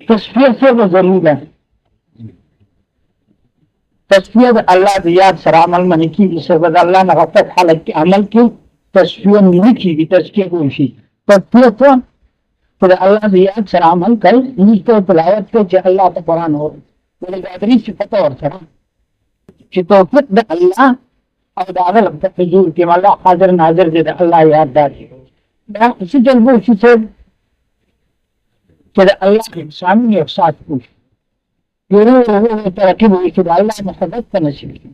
تصفیہ سے وہ ضرور ہے. تصفیہ اللہ دیات سر عمل منی کی جسے بد اللہ نے غفت حالت کے عمل کی تصفیہ نہیں کی بھی تذکیہ کوئی شی تصفیہ تو پھر اللہ دیات سر عمل کر نیچے تلاوت کے چھ اللہ تا قرآن ہو میرے قادری سے پتہ اور سرا چھ توفیق دا اللہ اور دا اغل تفجور کی اللہ حاضر ناظر دے دا اللہ یاد داری دا اسی جلبو اسی سے کہ اللہ کے سامنے ایک ساتھ پوچھ یہ ترقی ہوئی کہ اللہ محبت کا نصیب کی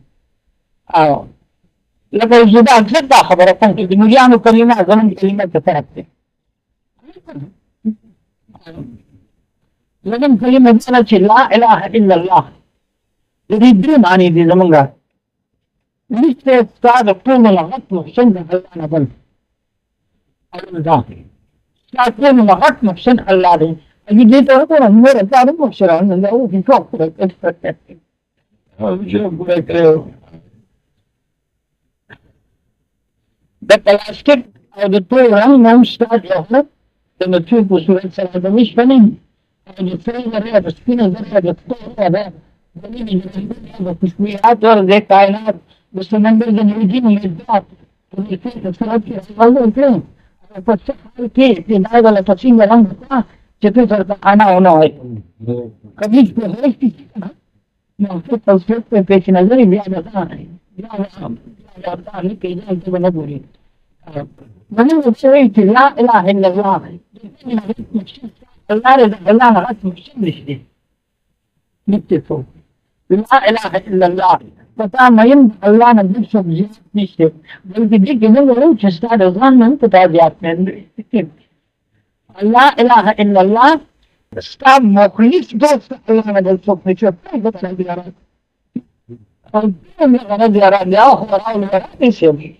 لیکن جدا اکثر دا خبر اپن کہ دنیان و کریمہ زمن کریمہ کے طرف دے لیکن کریمہ دینا چھے لا الہ الا اللہ جدید دل معنی دی زمنگا لیستے استاد قوم لغت محسن دا اللہ نبل اللہ قوم لغت محسن اللہ دے اگه دې ته ورته نور ته مو سره نن او کې څوک پرې او چې ګورې کړو د پلاستیک او د ټول رنګ نو ستارت یو د نتیجې په صورت سره د مش پنین او د ټول نه د سپینه زره د ټول دا د دې د خوشبويات ور د کائنات د سمندر د نوجي مزدات د دې د سرعت کې اول کړو په څه کې د دا د تفصیل رنګ جتنے سر کا آنا ہونا ہے کبھی تصویر پہ پیش نظر ہی لیا جاتا ہے بنا پوری بنی مجھے تھی لا الہ الا اللہ اللہ رضا اللہ نغت مشکل رشدے نکتے تو لا الہ الا اللہ پتا مہم اللہ نبی سب زیادت نشتے بلکہ دیکھ گئے وہ چستا رضان میں پتا زیادت میں اللہ الہ الا اللہ استا مخلص دوست اللہ نے دل سوک میں چھوٹا بتا دیا رہا اور دل میں غرض دیا رہا دیا خوراؤ لگا ایسے بھی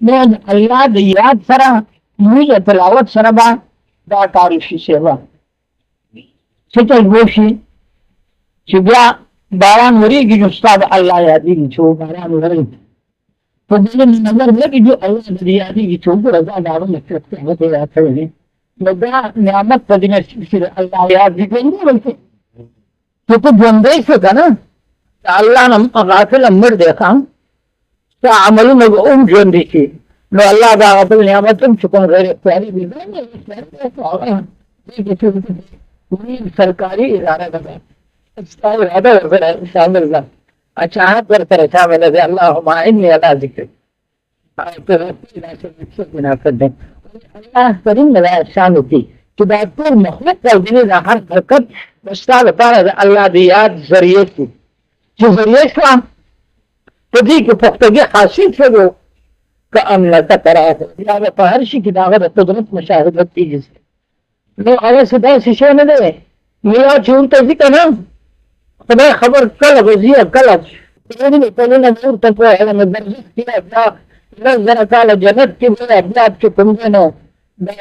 میں اللہ دیاد سرا موجہ تلاوت سرا با دا تعریفی سیوا ستل گوشی چی بیا باران وری گی جو استاد اللہ یادی گی چھو باران وری تو دل میں نظر لگی جو اللہ دیادی گی چھو رضا داروں میں کرتے ہیں وہ آتے ہیں لگا نعمت پر دینا پھر اللہ یاد بھی کریں گے بلکہ تو جندے سے تھا نا اللہ نے غافل امر دیکھا تو عمل میں ام جندے کی نو اللہ دا غافل نعمت تم چکن غیر اختیاری بھی سرکاری ادارہ کا ادارہ شامل تھا اچانک کرتے رہے شامل ہے اللہم انی علی ذکر منافد دیں اللہ کریم نے احسان ہوتی کہ بہتر مخلوق کر دینے دا ہر حرکت بستا بتانا دا اللہ دیاد ذریعے کی جو ذریعے اسلام تو دی کہ پختگی حاصل سے وہ کہ عملہ کا قرآن ہے یا پہرشی کی داغت قدرت مشاہدت کی جسے لو آگے سے دا سشے نہ دے میرا چونتا ذکر نا خدا خبر کل وزیر کل پہلے نظر تک وہ ہے مدرزق کیا ابدا نظر قال جنت کی میرے ابناب چکم جنو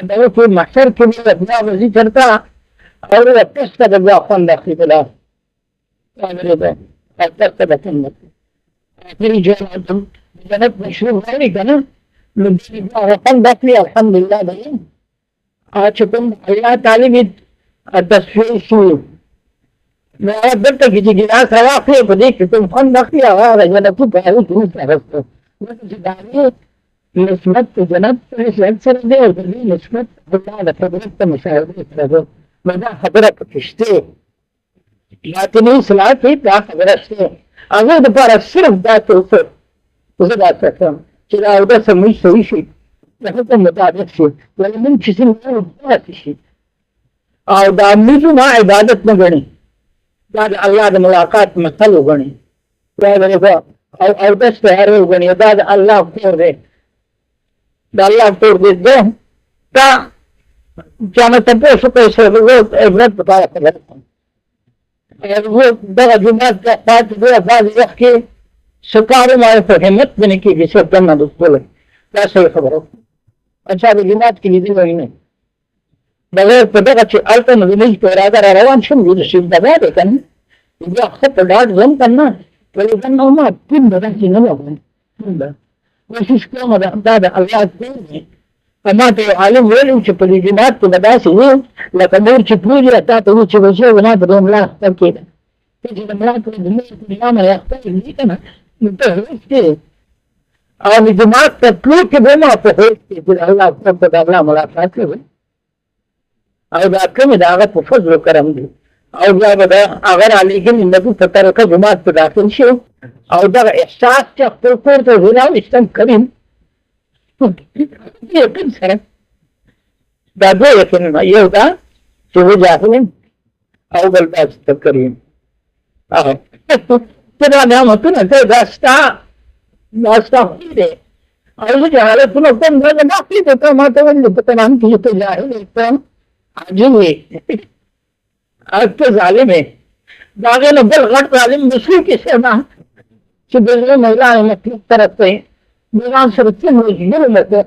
دعوی کی محشر کی میرے ابناب وزی چرتا اور وہ پس کا دبیا خون داخلی بلا میرے بے اکتر کا بکن بکن میری جنت مشروع ہے نہیں کنا لنسی با خون داخلی الحمدللہ بھئی آج چکم اللہ تعالی بھی تصویر سوئی میں آج در تک کسی گناس رواقی کو دیکھ کہ تم خون داخلی آوارا جنت کو پہلو کیوں پہلو نسبت جنت سر دے اور نسبت اللہ قدرت مشاہدہ مدہ حضرت کشتے لاطنی صلاح کی دا حضرت سے اگر دپارا صرف دا توفر اسے دا سکتا ہوں چلا اوڈا سمجھ سوئی شی لحظة مطابق شي ولا من کسی نو عبادت شي او دا میزو ما عبادت نه غني دا الله د ملاقات مثل غني دا او بس په هر غني دا الله کور دی دا الله کور دی دا جانا ته څه پیسې ورو عبادت پتا کوي دا جمعات کا پات دو بعض وخت کې سکارو ما په همت باندې کې څه کنه د ټول دا څه خبره اچھا د جمعات کې دې وایي نه بغیر په دغه چې الته نو نه په اراده روان شم یو شي دا ده کنه بیا خط ډاډ زم کنه ولې څنګه ما پین دا چې نه وایي دا کوشش کوم دا الله دې اما ته عالم ویلو چې په دې جماعت کې به داسې وي لکه مور چې پلوري تا ته وایي چې بچی ونه په دې ملا اختر کېده ته چې د ملا په دنیا باندې اختر کېږي که نه نو ته هېڅ کې او د جماعت ته تلو کې به ما په هېڅ کې چې د الله اکبر ته د الله ملاقات کوي او دا کومې د هغه په فضل و کرم دي او بیا به د هغه رالیږلي نبي په طریقه جماعت په داخل شي او دغه احساس چې خپل کور ته راوستم کریم یقین سره دا دوه یقینونه یو دا چې و جاهل او بل دا چې ته کریم ته دا نعمتونه ته دا ستا خوښي دی او زه جهالتونه کوم دا زما خوښي دی ته ما ته ویل په ته هم چې ته جاهل یې ته عاجز یې او ته ظالم یې د هغې نه بل غټ ظالم مسلم کیسې ما چې د زړه میلان یې مطلب طرف ته یې د ځان سره څومره ظلم وکړه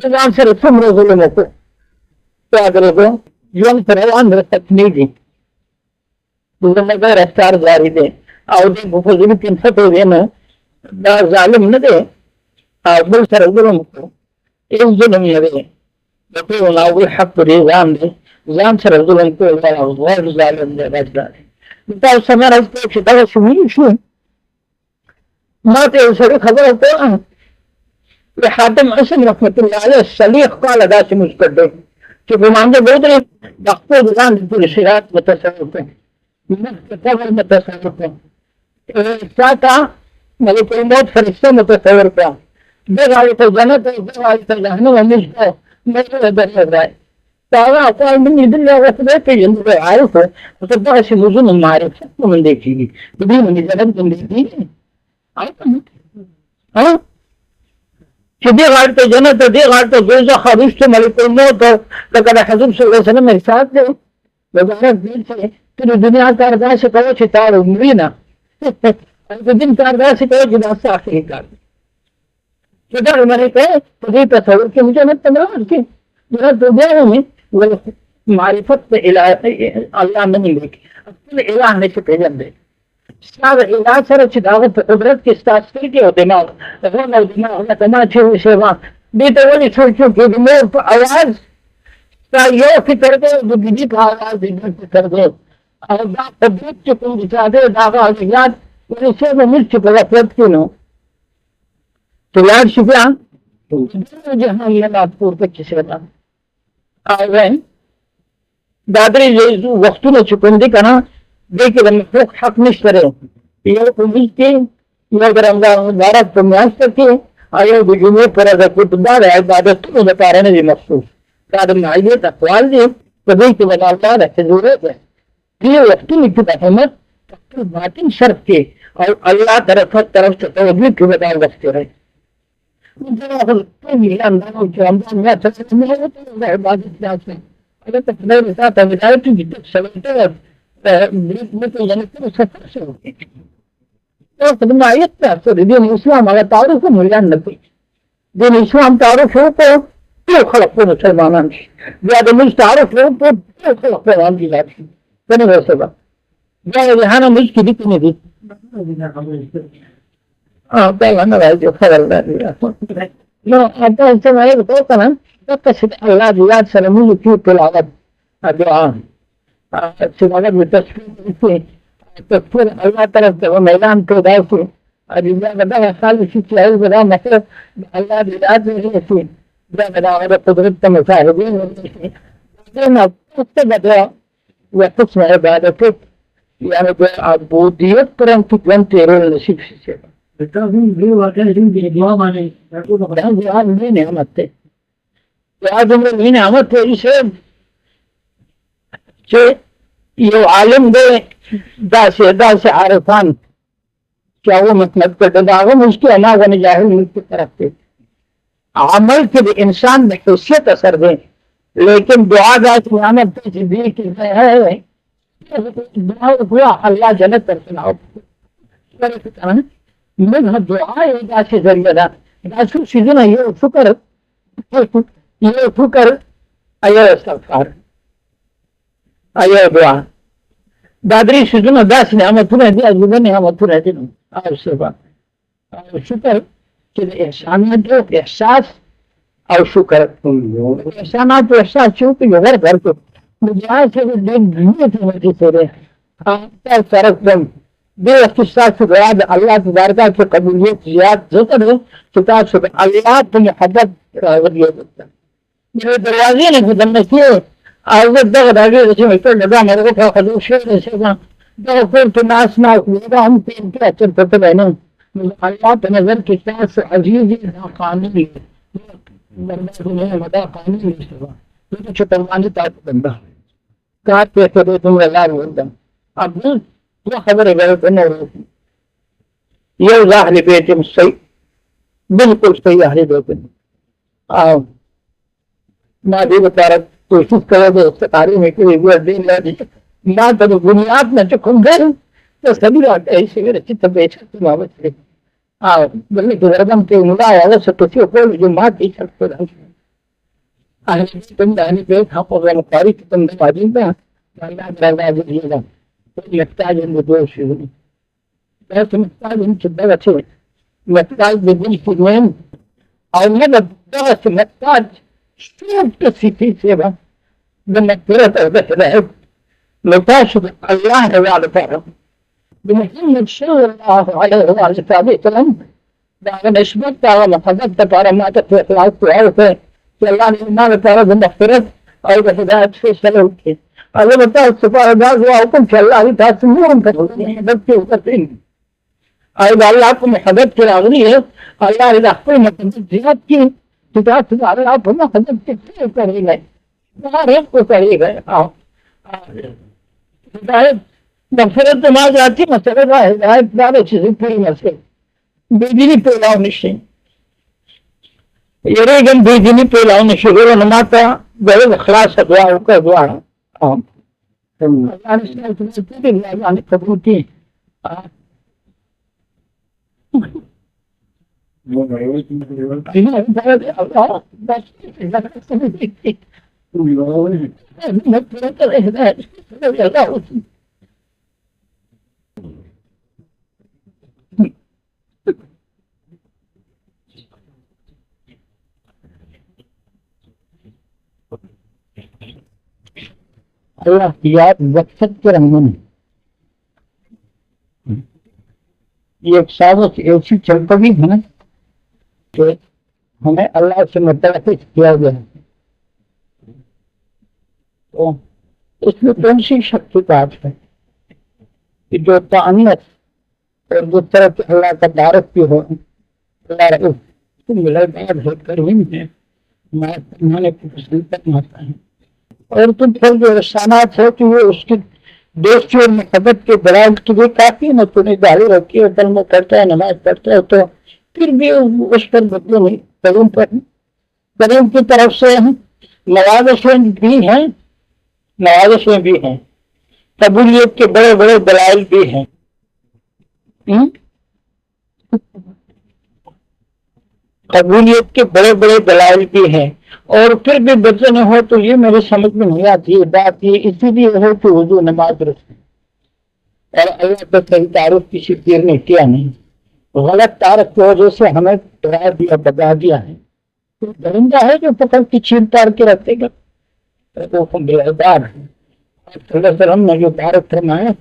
د ځان سره څومره ظلم وکړه ته اګرېږو ژوند په روان ختمېږي زموږ رفتار جاري دی او د مفضلي پنځه دی نه دا ظالم نه دی او بل سره ظلم وکړو یو ظلم یې دی د ټول اول حق پرې ځان دی ځان سره ظلم کول غیر ظالم دی رجلا تاسو سمه راځي چې دا شوي شو ما ته یو سړي خبره وکړه د حاتم حسن رحمت الله علیه صلیح قال داسې موږ کړی چې په مانځه به ودرېد د خپل ځان د ټول صراط متصور کړي متصور کړي تا ته ملک الموت فرشته متصور کړه دغه ته جنت دغه ته جهنم موږ ته مې درځي هغه اقوال من يدل على ثبات ينظر عارفه وتبقى شي مظن المعرفة ومن ذيك شيء بدي من يزلم من ذيك ها شدي غارت جنة دي غارت جوزة خرجت ملك الموت لقد حضر صلى الله عليه وسلم ارشاد له وقال دين سے تر دنیا کا اردا سے کرو چتار مرینا تو دن کا اردا سے کرو جنا صاحب کر چتار مرے پہ پدی تصور کے مجھے مت تمام کے میرا دنیا میں معرفت اللہ نہیں لیکن اصل الہ نے سے پیجن دے استاد الہ سره چې داغه په قدرت کې ستاسو سترګې او دماغ هغه نو دماغ نه تمام چې شی ما دې ته ولې سوچو کې د مور په اواز تا یو فکر دې د دې په اواز دې فکر دې او دا تبدیل چې کوم دې دا داغه یاد ولې څه به مل چې په وخت کې نو تیار شي بیا جهان له پورته کې څه وتا اوه دا درې وختونه چې کوم دي کنه دې کې د مخلوق حق نشته لري یو په دې کې یو د رمضان مبارک په میاشت کې او د جمعې پر ورځ کې د عبادتونو لپاره نه دي مخصوص دا د معیت اقوال دي په دې کې د الله د حضور ده دې وختونه کې د همت خپل باطن شرط کې او الله طرف ته توجه کې به دا وخت راځي دا هغه ټول اندازو چې رمضان میاشت کې د عبادت ځای هغه ته خدای ته هدایت دې څه مثل جنة سفر شو تأخذ معيتنا في دين الإسلام على تعرفه ولا النبي دين الإسلام تعرفه كيف خلقنا مسلمان هذا مش تعرفه كيف خلقنا عندي ذاتي فأنا بسبب جاء هنا مشكلة كني دي طيب أنا بعدي خبر لا أنت سمع يقول كمان تقصد الله زياد سلمون في كل عدد الدعاء سمعنا بالتشفير تكفر الله طرف وميلان تدافع الرجال بدأ خالص في العلم بدأ نحر الله بالعاد واليسين بدأ غير تضرب مفاهدين بعدين بدأ وقسم عبادتك يعني بعبودية قرن تكون تيرون نصيب في السبب بالتالي في واقع جديد اليوم عليه يقول هذا من نعمته وهذا من نعمته يسبب چې یو عالم دی داسې عارفان چې هغه مطلب کړه دا هغه مشکل نه غوښنه جاهل ملک کی طرف ته عمل کې د انسان د حیثیت اثر دی لیکن دعا داسې عمل ته چې دی کې ہے دعا هو الله جنت ترسنا من دعا یو داسې ذریعہ ده دا څو شیزونه یو فکر ایو استغفار ایو دعا دا درې شیزونه داسې نعمتونه دي عجیبه نعمتونه دي او صفات او شکر چې د احسانیت احساس اور شکر احسانات ایسا چونکہ غیر گھر کو مجھے سے دن دنیا تھی مجھے تیرے آپ سرک دم بے اختصاص سے بیاد اللہ تبارکہ کی قبولیت زیاد ذکر ہے کتاب سے اللہ تمہیں حدد راولیہ بکتا میرے دروازے نے خدمنے کیے آوزت دغد آگے رسیم اکتر نبا میرے کو خدو شیر رسیم دغد قلت ناس ناس میرا ہم تین کے اچھر پتر بہنے اللہ تنظر کتاب سے عزیزی قانونی مدى قانون الاستواء لذلك طبعا تعتقد قاعد يثبتون لا يقدم أبدا وخبر ذلك أنه يوضع أهل بيتهم السيء بالكل سيء أهل بيتهم ما دي بطارت توشيف كذا استقاري میں کوئی دین لا دی ما تدو بنیاد نہ چکم گئے تو سبھی رات ایسے گئے چیتا بیچا تو محبت لے بلکہ گزردم کے ملایا ہے ستوسی کو جو ماں کی شرط پر اہل بیت اہل بیت حق و مقاری تم دادین پہ اللہ تعالی نے دیا ہے تو محتاج ان دو شیء بس محتاج ان چدہ اچھے محتاج بدل فرمین اور میں بس محتاج شوف كسيتي سيبا بانك ثلاثة بثلاث متاشر الله وعلى فعله بمحمد صلى الله عليه وعلى ثابت الأمر بعد أشبكت على حدثت على ما تفعلت وعرفت الله الإمام تعرض المغفرة أو بهداية في سلوكي الله بتاع السفارة داز وأقوم في الله بتاع سمورم تقولين حدثت وقتين أيضا الله أقوم حدثت الأغنية الله إذا أخطينا تنزيات كي تتعرض على الأرض ما حدثت كيف كريمة ما رفق كريمة هداية مغفرت نماز آتی مسئلہ کا ہدایت دار چیزیں پوری مسئلہ بیدینی پیلاؤ نشتے یہ ریگن بیدینی پیلاؤ نشتے گئے نماتا بہت اخلاص دعا کا دعا اللہ نے سنائے تمہیں پوری اللہ نے قبول کی اللہ کی یاد وقت کے رنگوں میں یہ ایک سازش ایسی چل پڑی ہے نا کہ ہمیں اللہ سے متعلق کیا گیا ہے تو اس میں کون سی شک کی بات ہے کہ جو تعانت اور جس طرح اللہ کا دعوت بھی ہو اللہ رعوف تو ملے بعد ہو کر ہی ہے میں نے پسند کرنا ہے اور تم پھر جو احسانات ہے کہ وہ اس کی دوستی اور محبت کے برائد کے لیے کافی نہ تمہیں داڑھی رکھی ہے کلمہ کرتا ہے نماز پڑھتا ہے تو پھر بھی اس پر بدلے نہیں کریم پر کریم کی طرف سے نوازشیں بھی ہیں قبولیت کے بڑے بڑے دلائل بھی ہیں قبولیت کے بڑے بڑے دلائل بھی ہیں اور پھر بھی بچے نہ ہو تو یہ میرے سمجھ میں نہیں آتی ہے بات یہ اسی لیے ہے کہ وضو نماز رکھتے اور اللہ کا صحیح تعارف کسی پیر نے کیا نہیں غلط تعارف کی وجہ سے ہمیں ڈرا دیا بتا دیا ہے تو درندہ ہے جو پکڑ کی چھین تار کے رکھتے گا وہ بیدار ہے صلی اللہ علیہ وسلم نے جو تعارف فرمایا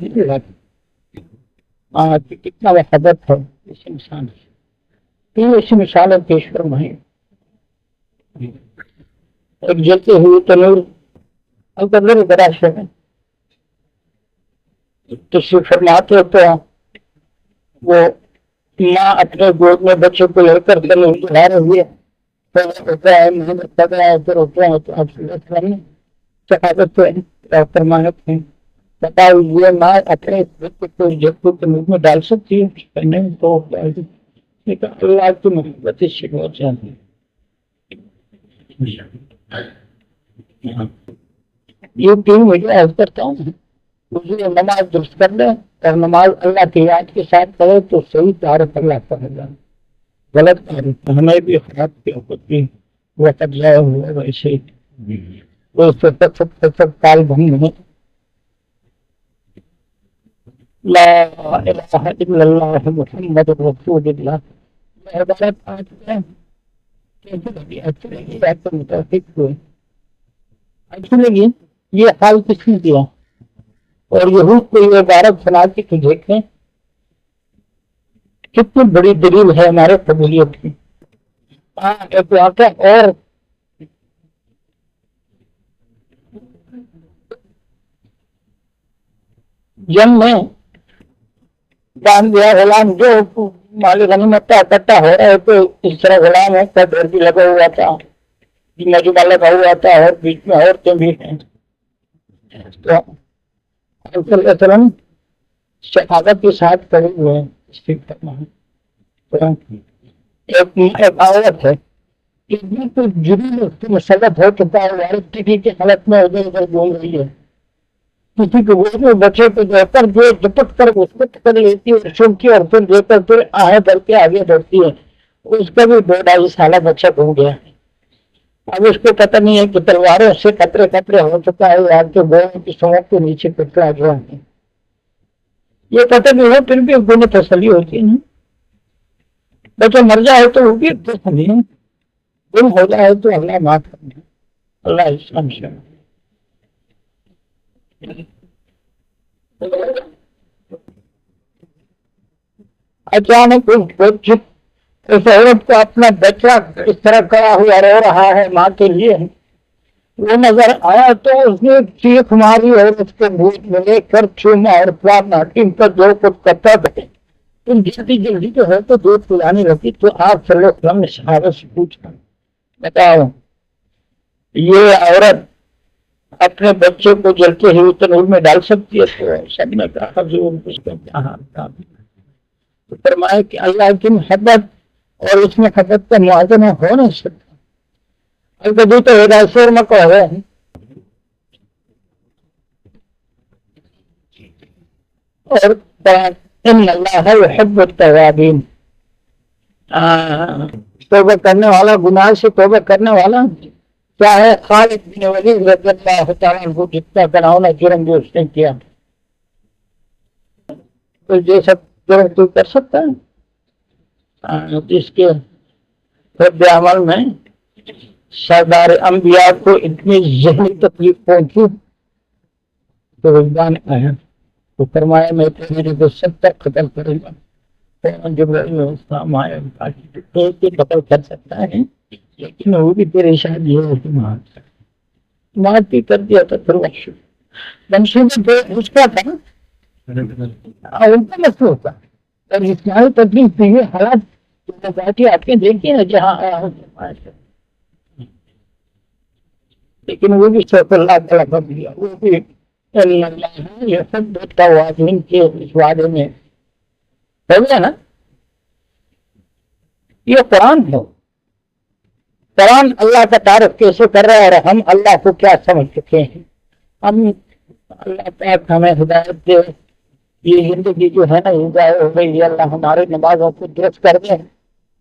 کہ کتنا وحدت ہے اس انسان سے ایسی مثالیں پیش فرمائیں ایک جلتے ہوئے تنور اگر دراشے میں تشریف فرماتے تو وہ ماں اپنے گود میں بچے کو لے کر تنور دلا رہی ہے ہوتا ہے محمد کر رہا ہے پھر ہوتا ہے تو آپ صلی اللہ علیہ وسلم ثقافت تو فرمایت ہے بتاؤ یہ ماں اپنے بچے کو جب کو تنور میں ڈال سکتی ہے نہیں تو لیکن اللہ کی محبت اس سے بہت زیادہ یہ تین مجھے عرض کرتا ہوں مجھے نماز درست کر لیں اور نماز اللہ کی یاد کے ساتھ کرے تو صحیح تعارف اللہ کرے گا غلط تعارف ہمیں بھی خراب کی حقوق بھی وقت ضائع ہوا ویسے وہ سب کال بھنگ ہے لا الہ الا اللہ محمد رسول اللہ کیسی لگی؟ اچھی لگی یا تو متفق ہوئے؟ اچھی لگی؟ یہ حال کس نے دیا؟ اور یہود کو یہ عبارت سنا کے تو دیکھیں کتنی بڑی دلیل ہے ہمارے قبولیت کی۔ ہاں ایک واقعہ اور جنگ میں باندھ دیا غلام جو مال غنیمت کا اکٹھا ہو رہا ہے تو اس طرح غلام ہے کا ڈر بھی لگا ہوا تھا، نجمہ لگا ہوا تھا اور بیچ میں عورتیں بھی ہیں۔ تو صلی اللہ علیہ وسلم شہادت کے ساتھ کھڑے ہوئے ہیں۔ ایک عورت ہے جبھی مسلط ہو چکا ہے، عورت کسی کی حالت میں ادھر ادھر گھوم رہی ہے، کسی کے گوشت میں بچے کو دے کر جو جپٹ کر اس کو پکڑ لیتی ہے اور سنتی اور پھر دے کر پھر آہیں بڑھ کے آگے بڑھتی ہے۔ اس کا بھی 2-2.5 سالہ بچہ گھوم گیا ہے۔ اب اس کو پتہ نہیں ہے کہ تلواروں سے قطرے قطرے ہو چکا ہے یا تو گوہوں کی سونپ کے نیچے کترا گیا ہے۔ یہ پتہ نہیں ہو پھر بھی انہیں تسلی ہوتی ہے نا، بچہ مر جائے تو وہ بھی تسلی ہے، گم ہو جائے تو اللہ معاف کرنا، اللہ اسلام سے۔ اچانک اس عورت کو اپنا بچہ اس طرح کھڑا ہوا رو رہا ہے ماں کے لیے، وہ نظر آیا تو اس نے چیخ ماری اور اس کو گود میں لے کر چوما اور پیار ناٹیم پر جو کچھ کرتا تھا۔ تم جلدی جلدی جو ہے تو دودھ پلانے لگی تو آپ صلی اللہ علیہ وسلم نے صحابہ سے پوچھا بتاؤ یہ عورت اپنے بچے کو جلتے ہوئے تنور میں ڈال سکتی ہے؟ تو سب نے کہا حضور اس کا کیا حال تھا؟ تو فرمایا کہ اللہ کی محبت اور اس محبت کا موازنہ ہو نہیں سکتا۔ البتہ تو ہدایت میں کہا ہے اور ان اللہ یحب التوابین، توبہ کرنے والا، گناہ سے توبہ کرنے والا چاہے خالد بن ولید رضی اللہ تعالیٰ عنہ جتنا بناؤنا جرم جو اس نے کیا تو یہ سب جرم تو کر سکتا ہے؟ جس کے رد عمل میں سردار انبیاء کو اتنی ذہنی تکلیف پہنچی تو وجدان آیا تو فرمایا میں تیرے کو سب تک قتل کروں گا۔ جبرائیل السلام آیا قتل کر سکتا ہے لیکن وہ بھی تیرے شادی ہے کہ مارتی کر دیا تھا۔ پھر منصوبہ اس کا تھا ان کا مسئلہ تھا اور اسلامی تکلیف نہیں حالات باقی آپ کے دیکھیے نا جہاں آیا ہوں، لیکن وہ بھی صرف اللہ تعالیٰ کا دیا، وہ بھی اللہ یحب التوابین کے اس وعدے میں ہو گیا نا۔ یہ قرآن ہے، قرآن اللہ کا تعارف کیسے کر رہا ہے اور ہم اللہ کو کیا سمجھ چکے ہیں۔ ہم اللہ پاک ہمیں ہدایت دے، یہ زندگی جو ہے نا ہدایت ہو گئی، اللہ ہمارے نمازوں کو درست کر دے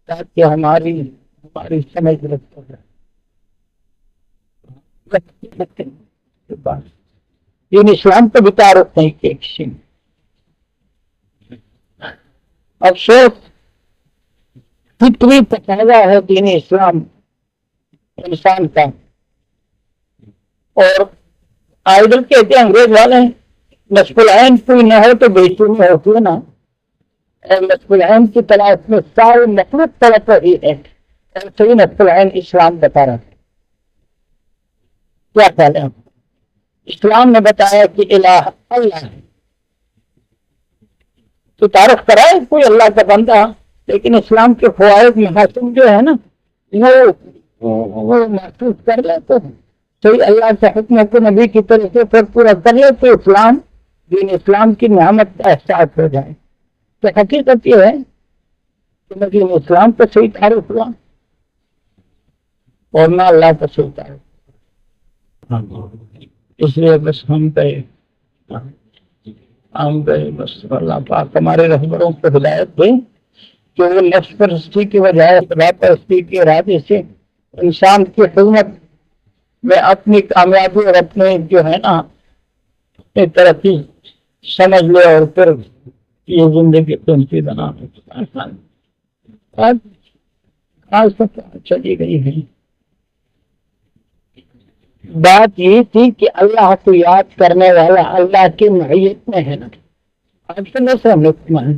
تاکہ ہماری سمجھ درست ہو جائے۔ دین اسلام کا بھی تعارف نہیں کیا کسی نے۔ افسوس فطری تقاضا ہے دین اسلام انسان کا، اور آئیڈل کہتے ہیں انگریز والے نصف العین کوئی نہ ہو تو بےچینی ہوتی ہے نا، نصف العین کی تلاش میں سارے مخلوق طرف رہی ہے، ایسے ہی نصف العین اسلام بتا رہا ہے۔ کیا خیال ہے؟ اسلام نے بتایا کہ الہ اللہ ہے، تو تعارف کرائے کوئی اللہ کا بندہ، لیکن اسلام کے فوائد محاسن جو ہے نا وہ محسوس کر لے تو صحیح اللہ کے حکم کو نبی کی طرف سے پھر پورا کر لے تو اسلام دین اسلام کی نعمت کا احساس ہو جائے۔ تو حقیقت یہ ہے کہ دین اسلام پر صحیح تعارف ہوا اور نہ اللہ پر صحیح تعارف، اس لیے بس ہم گئے بس اللہ پاک ہمارے رہبروں کو ہدایت دے کہ وہ نفس پرستی کی بجائے خدا پرستی کے ارادے سے انسان کی خدمت میں اپنی کامیابی اور اپنے جو ہے نا اپنی ترقی سمجھ لے اور پھر یہ زندگی قیمتی بنا۔ آج تک چلی گئی ہے. بات یہ تھی کہ اللہ کو یاد کرنے والا اللہ کی معیت میں ہے نا. آج تو نہیں سب نقطہ ہے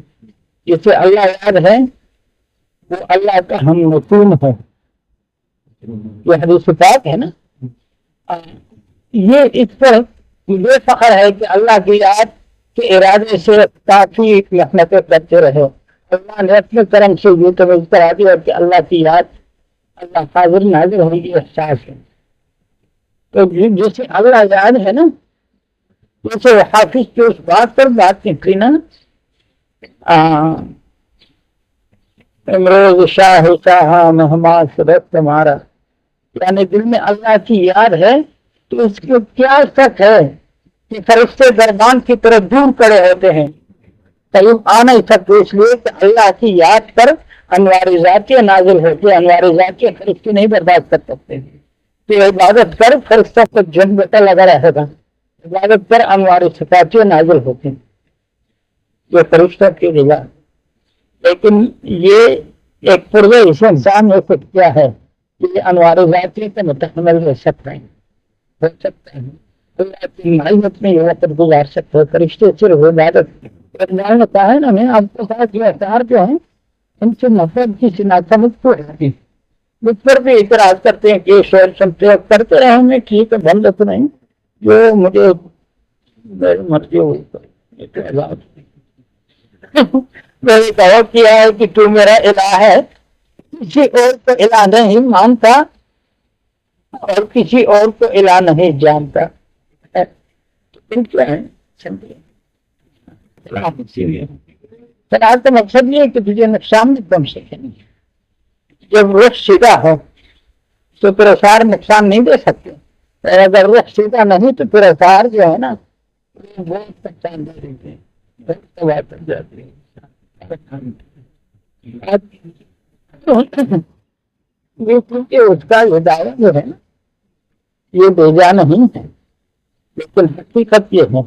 جسے اللہ یاد ہے وہ اللہ کا ہم نتون ہے. یہ حدیث پاک ہے نا. یہ اس پر بے فخر ہے کہ اللہ کی یاد کے ارادے سے کافی محنتیں کرتے رہے. اللہ نے اپنے کرم سے یہ تو کرا دی اور کہ اللہ کی یاد اللہ حاضر ناظر ہوگی احساس ہے. تو جیسے اللہ یاد ہے نا جیسے حافظ کی اس بات پر بات نکلی نا امروز شاہ شاہ مہمان صدق تمہارا، یعنی دل میں اللہ کی یاد ہے تو اس کو کیا شک ہے کہ فرشتے دربان کی طرف دور کھڑے ہوتے ہیں. قریب آ نہیں سکتے اس لیے کہ اللہ کی یاد پر انوار ذاتیہ نازل ہوتے ہیں. انوار ذاتیہ فرشتے نہیں برداشت کر سکتے. تو عبادت پر فرشتوں کو جن بیٹا لگا رہے گا. عبادت پر انوار ذاتیہ نازل ہوتے ہیں جو فرشتوں کی رضا. لیکن یہ ایک پورے اس انسان میں خود کیا ہے کہ یہ انوار ذاتیہ کا متحمل ہو سکتا ہے اللہ کی معیت میں یہ وقت گزار سکتے ہیں. فرشتے صرف عبادت ہوتا ہے نا. میں آپ کے ساتھ جو اثار جو ہیں ان سے نفرت کی شناخت مجھ کو ہے. مجھ پر بھی اعتراض کرتے ہیں کہ شعر سنتے کرتے رہے میں ٹھیک ہے بند تو نہیں جو مجھے مرضی ہوئی میں نے دعویٰ کیا ہے کہ تو میرا الہ ہے، کسی اور کو الہ نہیں مانتا اور کسی اور کو الہ نہیں جانتا. کا مقصد یہ ہے کہ تجھے نقصان نہیں پہنچ سکے. جب رخ سیدھا ہو تو پھر اثار نقصان نہیں دے سکتے. اگر رخ سیدھا نہیں تو پھر اثار جو ہے نا بہت نقصان دے دیتے ہیں. کیونکہ اس کا یہ دعویٰ جو ہے نا یہ بھیجا نہیں ہے، لیکن حقیقت یہ ہے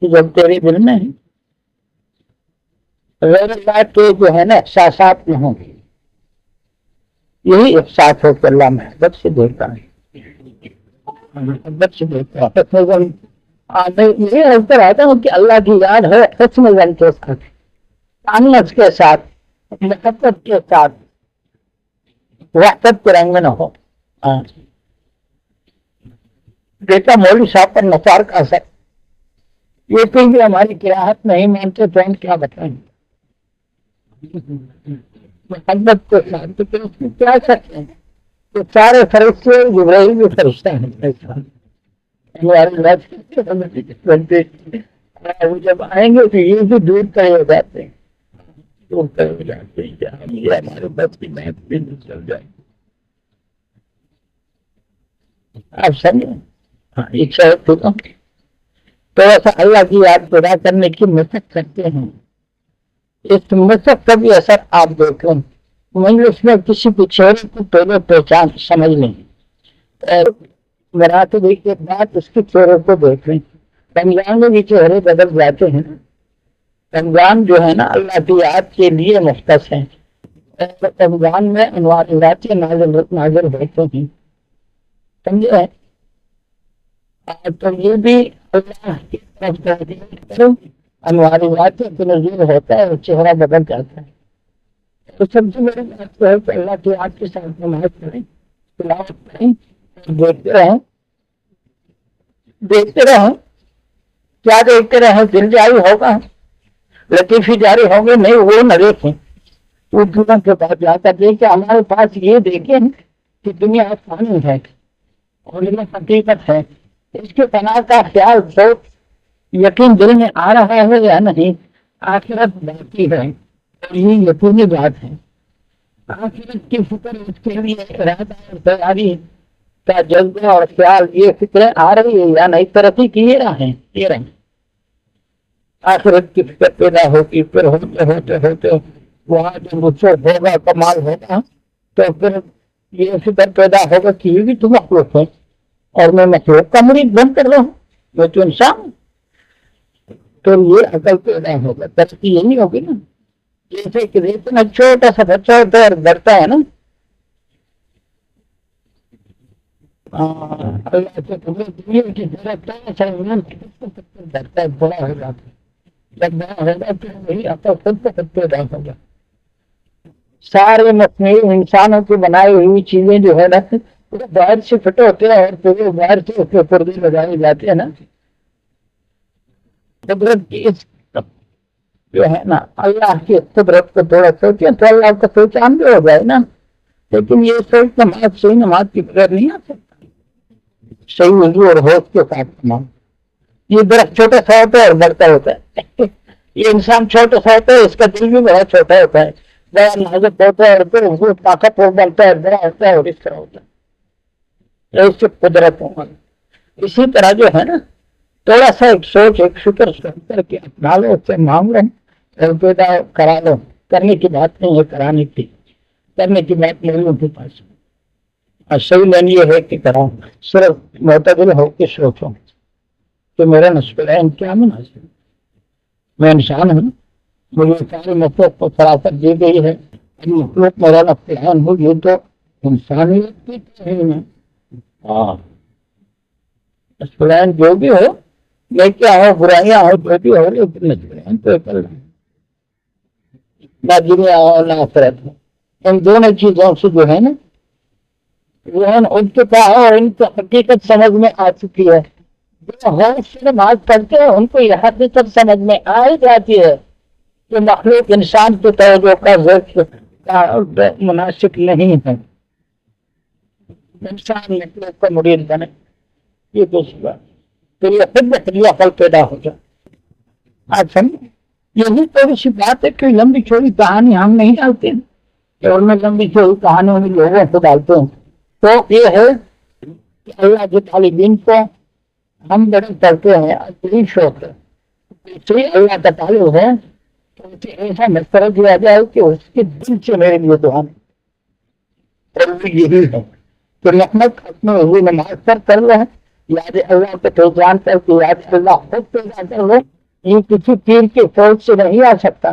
جب تیرے دل میں غیر اللہ کے جو ہے نا احساسات میں ہوں گے یہی احساس ہو کہ اللہ محبت سے دیکھتا ہے. محبت سے دیکھتا ہے. میں یہ ہوتا رہتا ہوں کہ اللہ کی یاد ہے حسن زن کے ساتھ، تانس کے ساتھ، محبت کے ساتھ، وحدت کے رنگ میں نہ ہو. بیٹا مولوی صاحب پر نثار کا اثر یہ کوئی بھی ہماری قراءت نہیں مانتے تو ہم کیا بتائیں. محبت کے ساتھ تو پھر اس کی کیا سکتے ہیں کہ سارے فرشتے جبرائیل بھی فرشتہ ہیں. جب آئیں گے تو یہ بھی دور کرے ہو جاتے ہیں، دور کرے ہو جاتے ہیں. ہمارے بس کی محنت بھی چل جائے. آپ سمجھیں ایک شاید تو ایسا اللہ کی یاد پیدا کرنے کی مشق کرتے ہیں. اس مشق کا بھی اثر آپ دیکھیں. مجلس میں کسی بھی چہرے کو پہلے پہچان سمجھ لیں. مراتب کے بعد اس کے چہرے کو دیکھ لیں. رمضان میں بھی چہرے بدل جاتے ہیں. رمضان جو ہے نا اللہ کی یاد کے لیے مختص ہے. رمضان میں انوار ذاتی نازل ہوتے ہیں. سمجھے؟ تو یہ بھی اللہ کی انوار ذاتی کی نزول ہوتا ہے اور چہرہ بدل جاتا ہے. تو سب سے بڑی بات تو ہے کہ اللہ کی یاد کے ساتھ نماز پڑھیں، تلاوت کریں، دیکھتے رہیں. کیا دیکھتے رہیں؟ دل جاری ہوگا، لطیفی جاری ہوں گے. نہیں وہ نہ دیکھیں. وہ دنیا کے پاس جا کر دیکھیں. ہمارے پاس یہ دیکھیں کہ دنیا فانی ہے اور یہ حقیقت ہے. اس کے فنا کا خیال سوچ یقین دل میں آ رہا ہے یا نہیں. آخرت باقی ہے اور یہ یقینی بات ہے. آخرت کی فکر اس کے لیے ارادہ اور تیاری کا جذبہ اور خیال یہ فکریں آ رہی ہے یا نہیں. ترقی کیے رہیں یہ رہیں. آخرت کی فکر پیدا ہوتی پھر ہوتے ہوتے ہوتے وہاں جو مصروف ہوگا کمال ہوگا تو پھر یہ فکر پیدا ہوگا کہ یہ بھی تو مخلوق ہے اور میں مخلوق کا مرید بن کر رہا ہوں، میں تو انسان ہوں. تو یہ عقل پیدا ہوگا. ترقی یہی ہوگی نا. جیسے کہ اتنا چھوٹا سا بچہ ہوتا ہے اور ڈرتا ہے نا، اللہ سے پورے دنیا کی ضرورت ہے، سلمان ڈرتا ہے، بڑا ہو جاتا ہے، جب بڑا ہو جاتا ہے پھر وہی آپ خود سے خود پیدا ہوگا۔ سارے مصنوعی انسانوں کی بنائی ہوئی چیزیں جو ہے نا وہ باہر سے فٹ ہوتے ہیں اور پھر باہر سے اس کے پردے لگائے جاتے ہیں نا، قدرت کی اس جو ہے نا اللہ کی قدرت کو تھوڑا سوچیں تو اللہ کا پہچان بھی ہو جائے نا، لیکن یہ سوچ نماز صحیح نماز کی بغیر نہیں آ سکتا، صحیح وضو اور ہوش کے ساتھ نماز۔ یہ درخت چھوٹا سا ہوتا ہے اور بڑھتا ہوتا ہے، یہ انسان چھوٹا سا ہوتا ہے، اس کا دل بھی بڑا چھوٹا ہوتا ہے، بڑا نازک ہوتا ہے اور پھر وہ طاقت ہو بڑھتا ہے، بڑا ہوتا ہے اور اس طرح ہوتا ہے، اس سے قدرت ہوگا۔ اسی طرح جو ہے نا تھوڑا سا ایک سوچ ایک فکر کر کے اپنا لو، اس سے معاملہ پیدا کرا لو، کرنے کی بات نہیں ہے، کرانے کی، کرنے کی بات نہیں ان کے پاس، اور صحیح لین یہ ہے کہ کراؤ، صرف معتدل ہو کے سوچو کہ میرا نصب العین کیا مناسب، میں انسان ہوں، مجھے سارے مخلوق کو فراست دی گئی ہے، مخلوق میرا نصب العین ہو، یہ تو انسانیت کی توہین ہے۔ نصب العین جو بھی ہو، نیکیاں ہو برائیاں ہو جو بھی ہو، لیکن نصب العین تو کر رہے ہیں، نہ دنیا ہو نہ آخرت ہو، ان دونوں چیزوں سے جو ہے نا وہ ان کے پاس اور ان کی حقیقت سمجھ میں آ چکی ہے، جو ہوش سے نماز پڑھتے ہیں ان کو یہ حقیقت سمجھ میں آ ہی جاتی ہے کہ مخلوق انسان کی توجہ کا ذکر مناسب نہیں ہے، انسان مخلوق کا مرید بنے، یہ دوسری بات، تو یہ خود بخود عقل پیدا ہو جائے۔ آج سمجھ یہی تو اسی بات ہے کہ لمبی چوڑی کہانی ہم نہیں ڈالتے ہیں، اور میں لمبی چوڑی کہانیوں میں لوگوں کو ڈالتے ہیں، تو یہ ہے کہ اللہ کے طالبین کو ہم بڑے کرتے ہیں، عجیب شوق ہے، اس لیے اللہ کا تعلق ہے تو اسے ایسا مشورہ دیا جائے کہ اس کے دل سے میرے لیے دعا نہیں، اور یہی ہے کہ رحمت اپنے ہوئی نماز پر کر لیں، یاد اللہ پہ پہچان کر کے یاد اللہ خود پیدا کر لو، یہ کسی پیر کے فوج سے نہیں آ سکتا،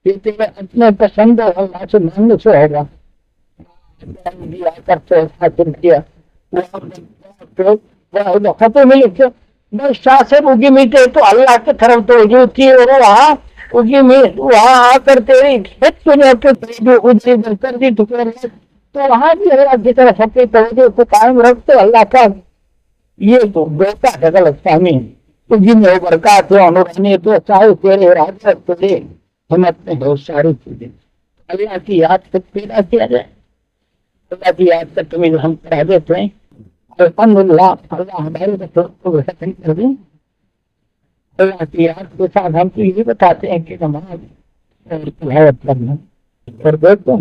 یہ تمہیں اپنے پسند اللہ سے مانگنے سے ہوگا، حاصل کیا ختم ہی لکھے بس شاہ سے اگی میٹے تو اللہ کی طرف توجہ تھی، اور وہاں اگی میٹ وہاں آ کر تیری کر دی ٹکڑے، تو وہاں بھی اللہ کی طرف اپنی توجہ کو قائم رکھتے اللہ کا، یہ تو بیٹا ہے غلط فہمی، اگی میں برکات ہو نورانی تو چاہے تیرے ارادہ تجھے ہمت میں بہت ساری چیزیں، اللہ کی یاد تک پیدا کیا جائے، اللہ کی یاد تک تمہیں ہم کرا دیتے ہیں، الحمدللہ اللہ ہمارے بچوں کو بہتر کر دیں، اللہ کی یاد کے ساتھ ہم تو یہ بتاتے ہیں کہ نماز اور تلاوت کرنا اور دیکھو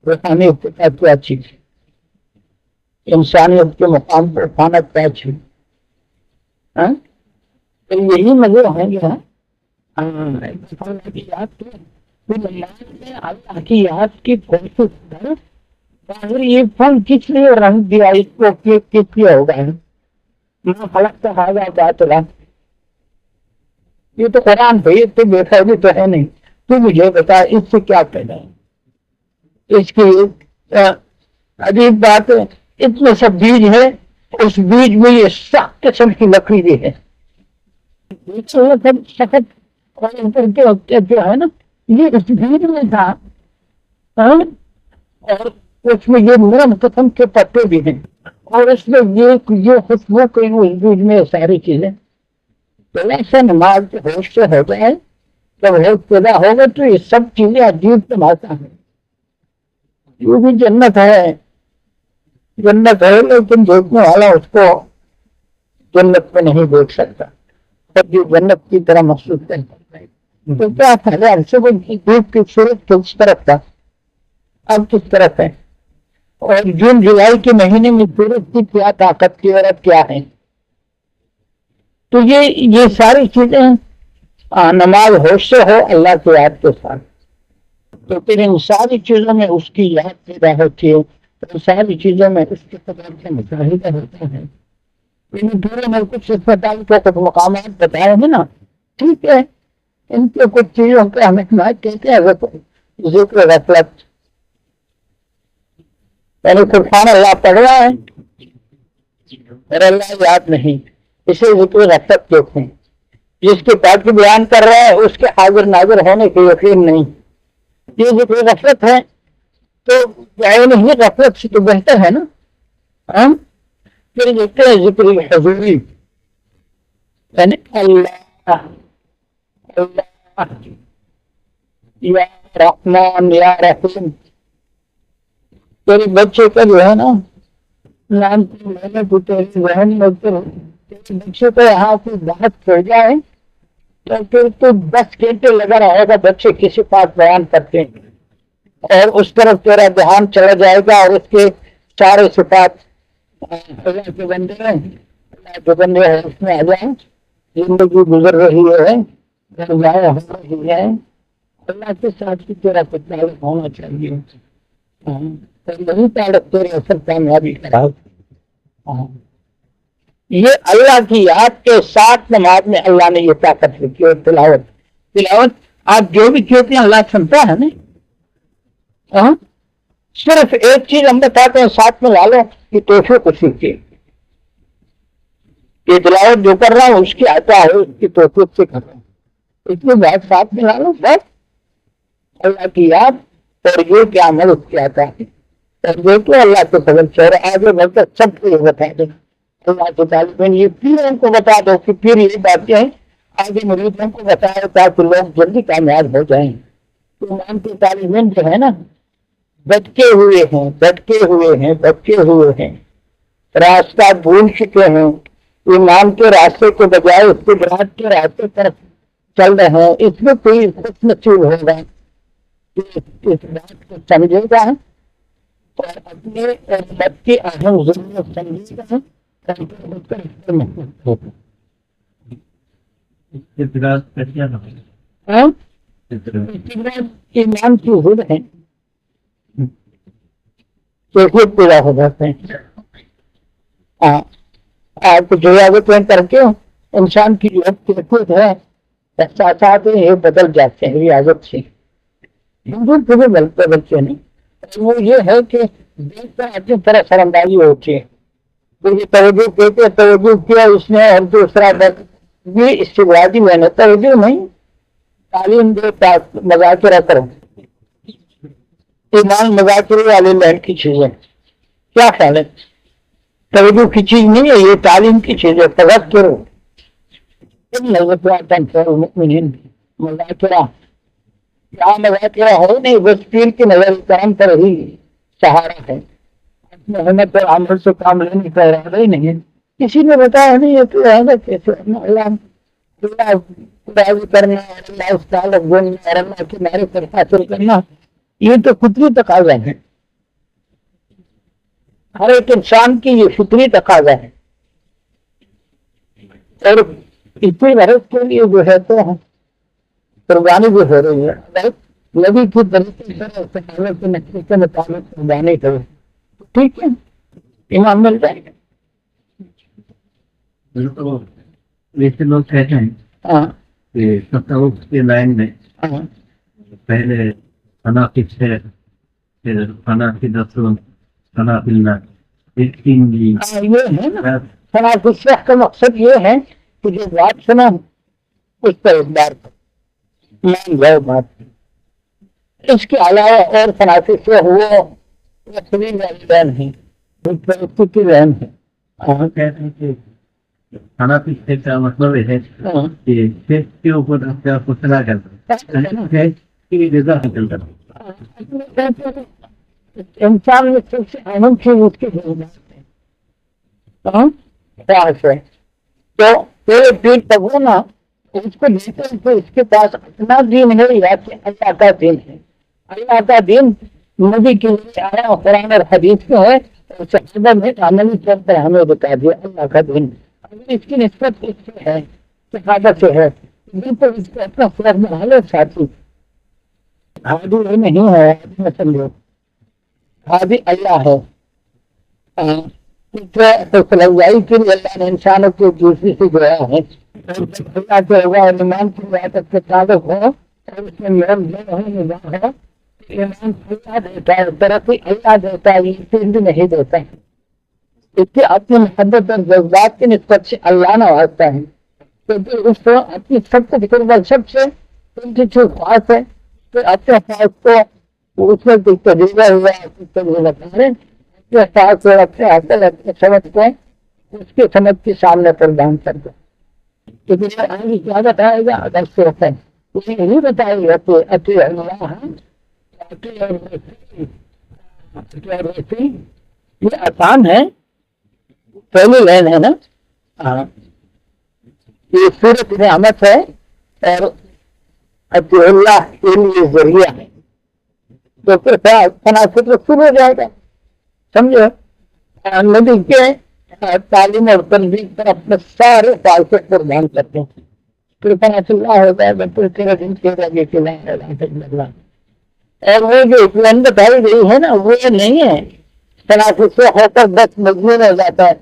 روحانیت کیا چیز ہے، انسانیت کے مقام پر کھانا کیا چیز، یہی مزے ہیں جو ہے اللہ کی یاد میں اللہ کی یاد کی کوشش کرو، اور یہ فن کس لیے رنگ دیا اس کو کس لیے ہوگا، میں خلق کا حاضر بات رہا، یہ تو قرآن بھائی تو بیٹھا بھی تو ہے نہیں، تو مجھے بتا اس سے کیا پیدا ہے، اس کی عجیب بات ہے، اتنے سب بیج ہے، اس بیج میں یہ سخت قسم کی لکڑی بھی ہے، سخت جو ہے نا یہ اس بیج میں تھا، اور اس میں یہ نرم قسم کے پتے بھی ہیں، اور اس میں یہ خوشبو کے اس بیج میں ساری چیزیں، تو ایسے نماز ہوش سے ہو گئے، جب ہوش پیدا ہوگا تو یہ سب چیزیں عجیب تماشا ہے، یہ بھی جنت ہے، جنت ہے لیکن دیکھنے والا اس کو جنت میں نہیں دیکھ سکتا، سب یہ جنت کی طرح محسوس کر سکتا ہے، تو کیا پہلے صبح کی دھوپ کی صورت کس طرف تھا، اب کس طرف ہے، اور جون جولائی کے مہینے میں سورج کی کیا طاقت کی عورت کیا ہے، تو یہ ساری چیزیں نماز ہوش سے ہو اللہ کی یاد کے ساتھ، تو پھر ان ساری چیزوں میں اس کی یاد پیدا ہوتی ہے، ان ساری چیزوں میں اس کے قدر سے مشاہدہ ہوتا ہے، پورے میں کچھ اسپتال کے کچھ مقامات بتائے ہیں نا، ٹھیک ہے، ان کے کچھ چیزوں پہ ہمیں کہتے ہیں ذکر غفلت. یعنی سبحان اللہ پڑھ رہا ہے میرا اللہ یاد نہیں، اسے ذکر غفلت کہتے ہیں. جس کے پاس کی بیان کر رہا ہے اس کے حاضر ناظر ہونے کے یقین نہیں، یہ ذکر غفلت ہے. تو نہیں غفلت سے تو بہتر ہے نا. پھر دیکھتے ہیں ذکر حضوری، یعنی اللہ اللہ یا رحمان یا رحیم. تیرے بچے کا جو ہے نا نام تو تیری بہن میں بچے کو یہاں سے بات پڑ جائے تو پھر تو 10 گھنٹے لگا رہے گا بچے کسی بات بیان کرتے ہیں، اور اس طرف تیرا دھیان چلا جائے گا اور اس کے سارے صفات اللہ کے بندے ہیں، اللہ کے بندے ہیں اس میں آ جائیں. زندگی گزر رہی ہے، گھر ہو رہی ہے، اللہ کے ساتھ بھی تیرا کچھ تعلق ہونا چاہیے. تعلق تیرے اثر کامیابی کرا. یہ اللہ کی یاد کے ساتھ نماز میں اللہ نے یہ طاقت رکھی ہے. تلاوت آپ جو بھی کہتے ہیں اللہ سنتا ہے نا. صرف ایک چیز ہم بتاتے ہیں ساتھ میں لا لو کہ توفیق کو سیکھیے. یہ تلاوت جو کر رہا ہوں اس کی آتا ہے اس کی توفیق سے کر رہا ہوں، اتنی بات ساتھ میں لا لو بس. اللہ کی یاد اور یہ کیا عمل اس کی آتا ہے اور دیکھو اللہ کے فضل سے. اور آگے بڑھ کر سب کو یہ بتا دو اللہ کے طالبین، یہ پیروں کو بتا دو کہ پھر یہ باتیں آگے مریدوں کو بتاؤ تاکہ لوگ جلدی کامیاب ہو جائیں. تو ایمان کے طالبین جو ہے نا بھٹکے ہوئے ہیں، راستہ بھول چکے ہیں، ایمان کے راستے کے بجائے اس کے برات کے راستے پر چل رہے ہیں. اس میں کوئی خوش نصیب ہوگا اس بات کو سمجھے گا اور اپنے مت کی اہم ضرورت سمجھے گا. ایمان کی حد ہے کیفیت پیدا ہو جاتے ہیں. آپ کو جو کر کے انسان کی جو کیفیت ہے احساسات یہ بدل جاتے ہیں ریاضت سے. بالکل کبھی ملتے بچے نہیں. وہ یہ ہے کہ دل پر اپنی طرح سر اندازی ہوتی ہے. توجہ کہتے توجہ کیا اس نے اور دوسرا یہ استغراقی محنت توجہ نہیں تعلیم دے مذاکرہ کرو. ایمان مذاکرے والے لہر کی چیزیں کیا خیال ہے؟ توجہ کی چیز نہیں ہے، یہ تعلیم کی چیز ہے. تذکر مذاکرہ یہاں مذاکرہ ہو نہیں، بس پیر کی نظر کرم پر ہی سہارا ہے. اپنے محنت اور عمل سے کام لینے کا ارادہ ہی نہیں ہے. کسی نے بتایا نہیں ہے تو ارادہ کیسے اللہ کرنا اللہ اس تعلق بولنا اور اللہ کے نعرے پر حاصل کرنا، یہ تو فطری تقاضا ہے. ہر ایک انسان کی یہ فطری تقاضا ہے. اور اتنی برس کے لیے جو ہے تو قربانی بھی ہو رہی ہے. نبی کی طریقے سے مطابق قربانی کرو، ٹھیک ہے ایمان مل جائے گا. ویسے لوگ کہتے ہیں کہ تصوف کی لائن میں پہلے فنا کی شہر، پھر فنا کی دسروں، فنا کی اللہ. یہ ہے نا فنا کی شہر کا مقصد یہ ہے کہ جو بات سنا اس پر اقدار مان جاؤ بات. اس کے علاوہ اور فنا کی شہر وہ سبھی والدین ہیں کی رحم ہے. کہتے ہیں کہ فنا کی شہر کا مطلب ہے کہ شیخ کے اوپر آپ کو صلاح کرتا ہے کہ رضا حاصل کرتا. انسان میں سب سے اہم چیز اس کی ضرورت ہے. تو تیرے پیر پگو نا اس کو لیتے ہیں تو اس کے پاس اپنا دین ہے یا کہ اللہ کا دین ہے. اللہ کا دین نبی کے لیے آیا قرآن اور حدیث میں ہے اور صحابہ میں عملی طور پر ہمیں بتا دیا اللہ کا دین. اگر اس کی نسبت اس سے ہے صحابہ سے ہے بالکل اس کو اپنا فرض بنا لو. ساتھی ہادی نہیں ہے میں سمجھو ہادی اللہ ہے. لگائی کے لیے اللہ نے انسانوں کو دوسری سے جوڑا ہے. اور جب اللہ کے ہوا اور ایمان کی عبادت سے تعلق ہو اور اس میں میرا نظام ہو، ایمان اللہ دیتا ہے، ترقی اللہ دیتا ہے، یہ چیز بھی نہیں دیتا ہے. اس کے اپنی محبت اور جذبات کی نسبت سے اللہ نوازتا ہے. تو اس کو اپنی سب سے فکر سب سے ان کی جو خواہش ہے تو اپنے خواہش کو اس میں کچھ تجربہ ہوا کچھ تجربہ کریں اپنے خواہش کو اپنے حاصل اپنے سمجھ کو اس کے سمجھ کے سامنے پردان کر دو. لیکن آگے کیا بتائے گا اگر سوچ ہے اسے نہیں بتائے گا کہ اتی اللہ یہ آسان ہے. پہلی لائن ہے نا، یہ صورت نعمت ہے اور اتی اللہ کے لیے ذریعہ ہے. تو پھر تناسب شروع ہو جائے گا. سمجھو نبی کے تعلیم اور تنظیم پر اپنے سارے فالسٹ پر دھیان کرتے ہیں. پھر تناسب اللہ ہوتا ہے پھر تیرہ دن تیرہ کے کھلائیں. اور وہ جو اطمینان بتائی گئی ہے نا وہ نہیں ہے تناسب سے ہو کر بس مضمون ہو جاتا ہے.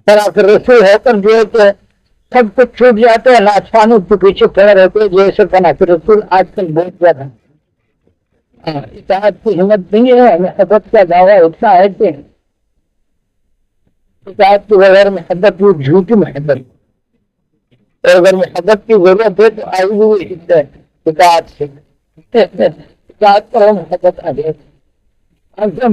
تناسب رسول ہو کر جو ہے کہ سب کچھ چھوٹ جاتے ہیں، ناچوانوں کے پیچھے کھڑے رہتے ہیں جیسے تناسب رسول آج کل بہت زیادہ اطاعت کی ہمت نہیں ہے. محبت کا دعویٰ اتنا ہے کہ اطاعت کے بغیر محبت وہ جھوٹی محبت. اور اگر محبت کی ضرورت ہے تو آئی ہوئی اطاعت سے اطاعت کرو محبت آ جائے. اب جب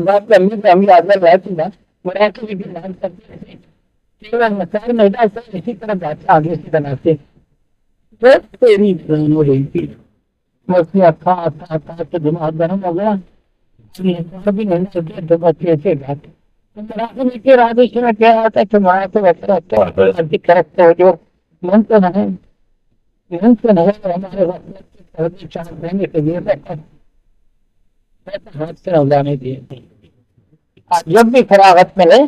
بات کرنے میں ہم یاد رہتی نا مراقبے کی بات کرتے ہیں مسائل نہیں ڈالتا اسی طرح بات آگے سے بناتے تیری ہو رہی تھی دماغ گرم ہو گیا کبھی نہیں سکتے تو بچے ایسے بات. مراقبے کے ارادے سے میں کہہ رہا تھا کہ مراقبے کرتے ہو جو ممکن ہے ہمارے وقت چاند دینے کے لیے ہاتھ سے نوزانے دیے. جب بھی فراغت ملے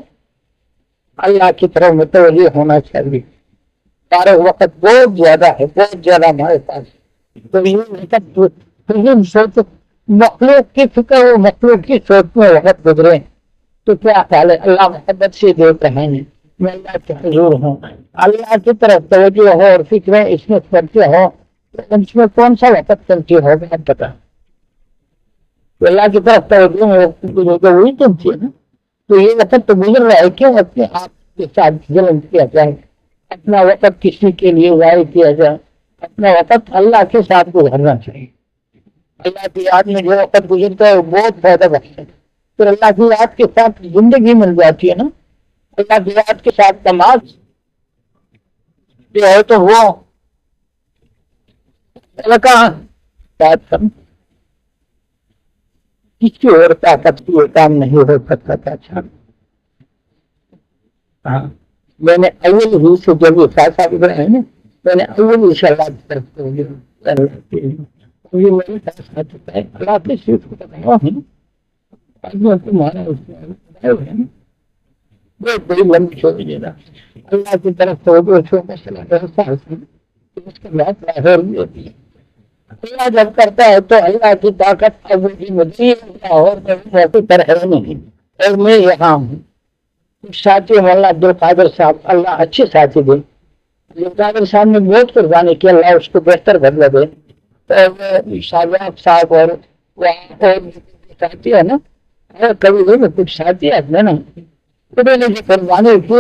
اللہ کی طرف متوجہ ہونا چاہیے. سارے وقت بہت زیادہ ہے، بہت زیادہ ہمارے پاس. تو یہ سوچ مخلوق کی فکر اور مخلوق کی سوچ میں وقت گزرے تو کیا خیال ہے؟ اللہ محبت سے دیتے ہیں میں اللہ کے حضور ہوں، اللہ کی طرف توجہ ہو اور فکریں اس میں کرتے ہو تو اس میں کون سا وقت چلتی ہوگا پتا. تو اللہ کی طرف توجہ وہی چلتی ہے نا. تو یہ وقت تو گزر رہا ہے کیوں اپنے آپ کے ساتھ ظلم کیا جائے، اپنا وقت کسی کے لیے ضائع کیا جائے. اپنا وقت اللہ کے ساتھ گزرنا چاہیے. اللہ کی یاد میں جو وقت گزرتا ہے وہ بہت فائدہ بخش ہے. پھر اللہ کی یاد کے ساتھ زندگی مل جاتی ہے نا. اللہ کی یاد کے ساتھ نماز جو ہے تو وہ کسی اور طاقت کی کام نہیں ہو سکتا تھا. اچھا میں نے اول ہی سے جب وہ فیصلہ بھی بنا ہے نا میں نے اول ہی سے اللہ کی طرف اللہ کی چیز کو بتایا ہوں تمہارا بہت بڑی لمبی چھوڑ دینا اللہ کی طرف توجہ اس کے بعد ظاہر بھی ہوتی ہے. اللہ جب کرتا ہے تو اللہ کی طاقت اور نہیں. اور میں یہاں ہوں. ساتھی مولانا عبد القادر صاحب اللہ اچھے ساتھی دے. عبد القادر صاحب نے بہت قربانی کی، اللہ اس کو بہتر بدلا دے. شاہجہاں صاحب اور ساتھی ہے نا کبھی میں کچھ ساتھی ہے نا انہوں نے جو قربانی کی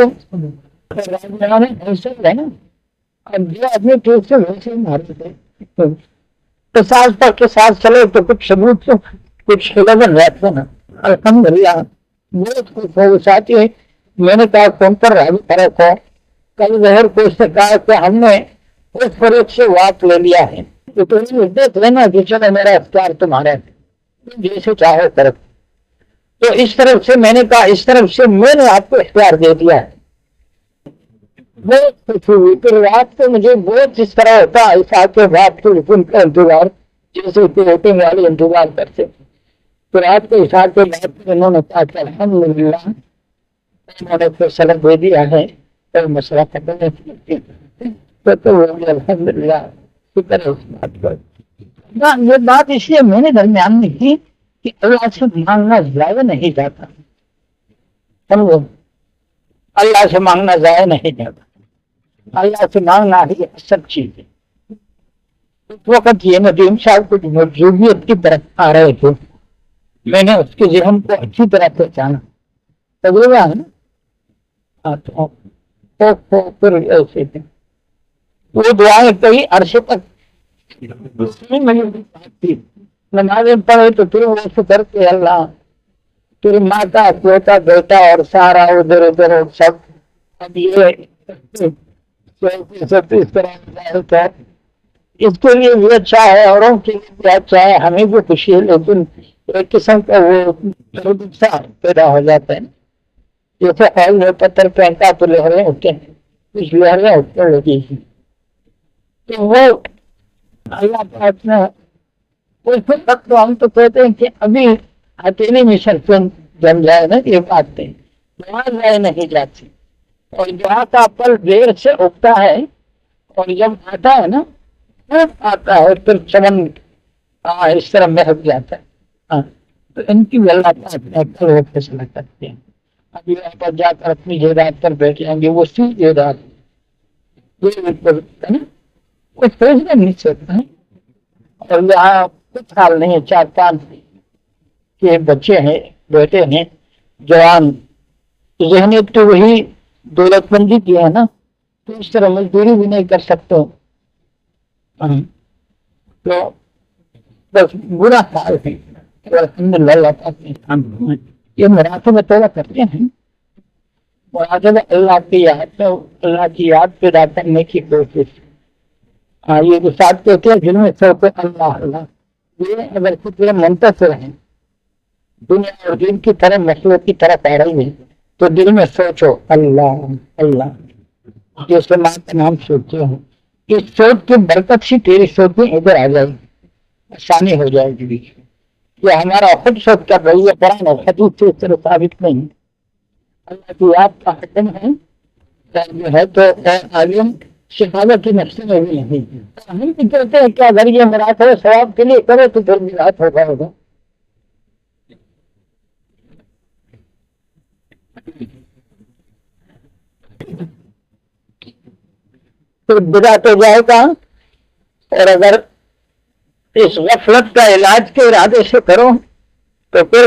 ایسے ہے نا اب جو آدمی ٹھیک سے ویسے ہی مارتے تھے تو ساتھ پر کے ساتھ چلے تو کچھ ثبوت تو کچھ لگن رہتا نا. الحمدللہ بہت کچھ ہو ساتھی ہے. میں نے کہا فون پر رہا بھی فرق ہو کل ظہر کو اس نے کہا کہ ہم نے اس فریق سے واقع لے لیا ہے تو تم دیکھ لینا کہ چلو میرا اختیار تمہارا ہے جیسے چاہو طرف. تو اس طرف سے میں نے کہا اس طرف سے میں نے آپ کو اختیار دے دیا ہے. بہت خوشی ہوئی. پھر رات کو مجھے بہت اس طرح ہوتا ایسا کے بعد کے حکم کا انتظار جیسے کہ ووٹنگ والے انتظار کرتے. تو رات کو حساب کے بعد انہوں نے کہا کہ الحمدللہ انہوں نے فیصلہ دے دیا ہے تو مسئلہ ختم ہے. تو الحمدللہ شکر ہے اس بات کو. یہ بات اس لیے میں نے درمیان میں کی کہ اللہ سے مانگنا ضائع نہیں جاتا. سمجھو، اللہ سے مانگنا ضائع نہیں جاتا، اللہ سے مانگنا ہی سب چیز ہے۔ اس وقت یہ ندیم صاحب کچھ مرجوبیت کی طرف آ رہے تھے، میں نے اس کے ذہن کو اچھی طرح پہچانا، تجربہ ہے نا، پھر ایسے تھے وہ دعائیں کئی عرصے تک نمازیں پڑھے تو پھر وہ فکر کہ اللہ تیری ماں کا اکلوتا بیٹا اور سارا ادھر ادھر سب، اب یہ اس طرح اس کے لیے بھی اچھا ہے، اوروں کے لیے بھی اچھا ہے، ہمیں بھی خوشی ہے، لیکن ایک قسم کا وہ پیدا ہو جاتا ہے، جیسے خیال میں پتھر پھینکا تو لہریں اٹھتے ہیں، کچھ لہریں اٹھنے لگی تھی، تو وہ اللہ پاک نے اس وقت تو ہم تو کہتے ہیں کہ ابھی ہتھیلی میں سرپن جم جائے نا، یہ بات نہیں، دعا ضائع نہیں جاتی، اور دعا کا پل دیر سے اگتا ہے، اور جب آتا ہے نا آتا ہے پھر چمن اس طرح مہک جاتا ہے، تو ان کی بھی اللہ پاک نے فیصلہ کرتے ہیں۔ ابھی یہاں پر جا کر اپنی جائیداد پر بیٹھ جائیں گے، وہ سی جائیداد کچھ فیصلہ نہیں سکتا ہے، اور یہاں کچھ حال نہیں ہے، 4-5 کے بچے ہیں، بیٹے ہیں، جوان، ذہنیت تو وہی دولت مندی کی ہے نا، تو اس طرح مزدوری بھی نہیں کر سکتے، تو بس برا حال ہے۔ الحمدللہ اللہ پاک نے یہ مراقبہ توبہ کرتے ہیں، مراقبہ اللہ کی یاد میں اللہ کی یاد پیدا کرنے کی کوشش، یہ جو ساتھ کہتے ہیں جن میں سب اللہ اللہ، یہ اگر خود منتصر ہیں دنیا اور دین کی طرح مخلوق کی طرح پیرل ہے تو دل میں سوچو اللہ اللہ، جیسے ماں کا نام سوچتے ہو، اس سوچ کی برکت سے تیری سوچ میں ادھر آ جائے گی، آسانی ہو جائے گی، یہ ہمارا خود سوچ کر رہی ہے، قرآن اور حدیث سے اس طرح ثابت نہیں، اللہ کی یاد کا حکم ہے جو ہے تو عالم شفاعت کی نفس میں بھی نہیں، ہم بھی کہتے ہیں کہ اگر یہ مراقبہ ثواب کے لیے کرے تو پھر میراث ہو جائے گا۔ تو بدعت ہو جائے گا، اور اگر اس غفلت کا علاج کے ارادے سے کرو تو پھر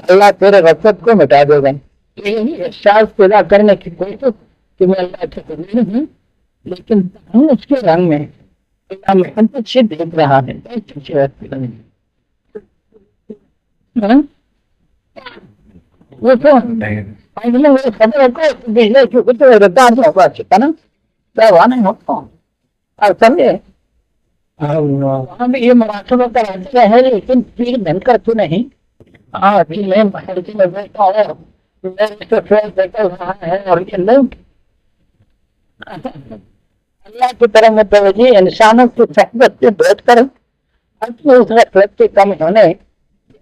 اللہ تیرے غفلت کو مٹا دے گا۔ یہی احساس پیدا کرنے کی کوشش کہ میں اللہ کے قریب ہوں، لیکن ہم اس کے رنگ میں اللہ محبت سے دیکھ رہا ہے، وہ تو خبر کو بجلی کی کچھ ردان ہوا چکا نا، نہیں ہوتا اور سمجھے وہاں بھی یہ مراقبہ کا راستہ ہے، لیکن پیر بن کر تو نہیں، میں محرجی میں بیٹھا ہوں، اور یہ نہیں اللہ کی طرح میں توجہ انسانوں کی صحبت سے بیٹھ کر اپنے اس غفلت کے کم ہونے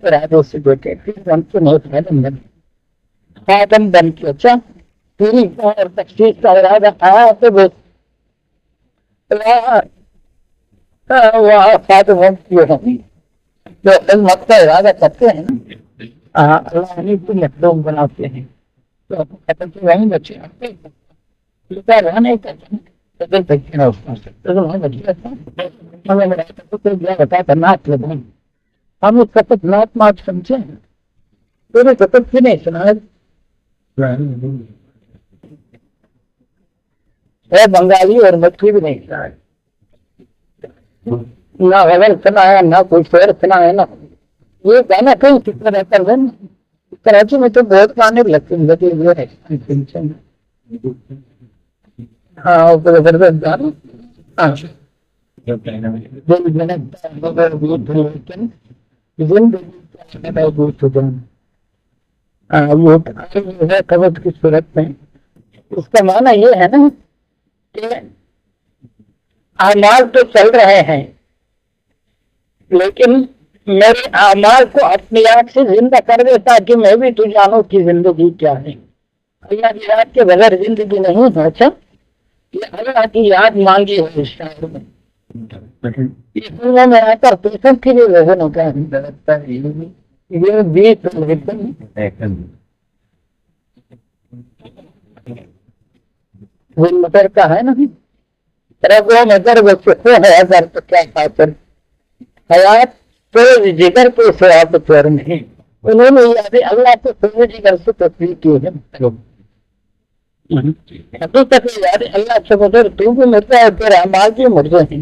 ارادوں سے بیٹھے، پھر ہم کو نہیں خاتم بن کے اچھا پوری اور تخصیص کا ارادہ آیا تو بس خاتم جو خدمت کا ارادہ کرتے ہیں نا، اللہ نے کو مخدوم بناتے ہیں، تو ختم سے وہیں بچے رہنے کا ہم اس وقت نات مات سمجھے ہیں، پورے وقت بھی نہیں سنا ہے، بنگالی اور مٹھی بھی نہیں سنا ہے، نہ غزل سنا ہے، نہ کوئی شعر سنا ہے، نہ یہ گانا کہیں کتنا رہتا ہے۔ کراچی میں تو بہت گانے لگتے ہیں، ہاں کی صورت میں اس کا معنی یہ ہے نا کہ اعمال تو چل رہے ہیں، لیکن میرے اعمال کو اپنی یاد سے زندہ کر دے تاکہ میں بھی تو جانوں کی زندگی کیا ہے۔ اللہ کی یاد کے بغیر زندگی نہیں ہے، اچھا یہ اللہ کی یاد مانگی ہے اس شاعر میں، اس دنیا میں آ کر پیشن کے لیے وزن ہوتا ہے، یہ بھی مطر کا ہے نا رگوں میں درد سکھو ہے درد کیا خاطر حیات تو جگر کو سواب پر نہیں انہوں نے یاد اللہ کو سونے جگر سے تصویر کی ہے حقیقت یاد اللہ سے بدر تو بھی مرتا ہے پھر اعمال بھی مرتے ہیں